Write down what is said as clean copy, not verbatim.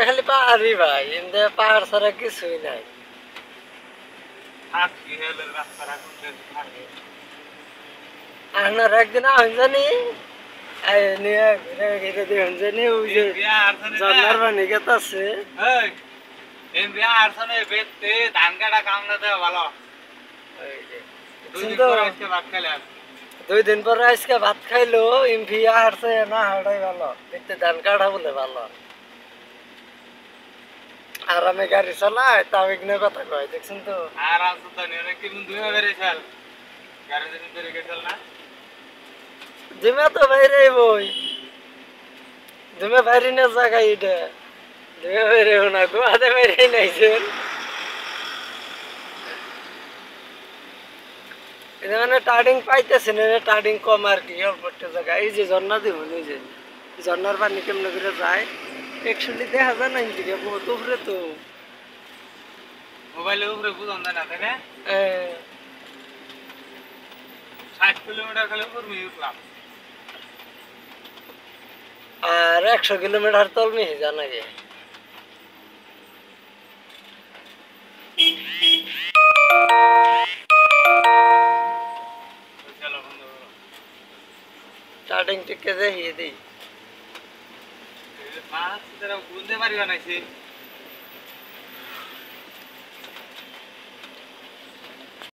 খালি পাহাড়ি ভাই, এমনি পাহাড় ছাড়া কিছুই নাই। আপনার একদিন আহন জানি নিয়ে ঘুরে ঘিরে দেখুন জানি ওই যে ঝর্নার পানি গেতাছে। ধান কাটা কামড়া দেওয়া ভালো। 2 দিন পরে আজকে ভাত খাইলো এমভি হারছে না হারাই ভালো দেখতে ধান কাটা বলে ভালো আরামে গাড়ি চালায় তাও এখানে কথা কয় দেখছেন তো আরাম তো অনেক দিন দুই বেড়েছাল গাড়ি দিন ধরে গেছাল না জিমে তো বাইরে বই জিমে বাইরে না জায়গা এটা জিমে বাইরে না গোয়াতে বাইরে নাইছেন এটা মানে টার্ডিং পাইতেছেন টার্ডিং কম আর কি অল্প একটা জায়গা এই যে ঝর্ণা দিব এই যে ঝর্ণার পানি কেমন করে যায় একচুয়ালি দেখা যায় না এদিকে বহুত উপরে তো মোবাইলের উপরে বুঝন যায় না তাই না 60 কিলোমিটার খালি উপর মিহি উঠলাম আর 100 কিলোমিটার তল মিহি জানা যায় স্টার্টিং থেকে যে হিয়ে দিই মাছ তারা বুঝতে পারি বানাইছে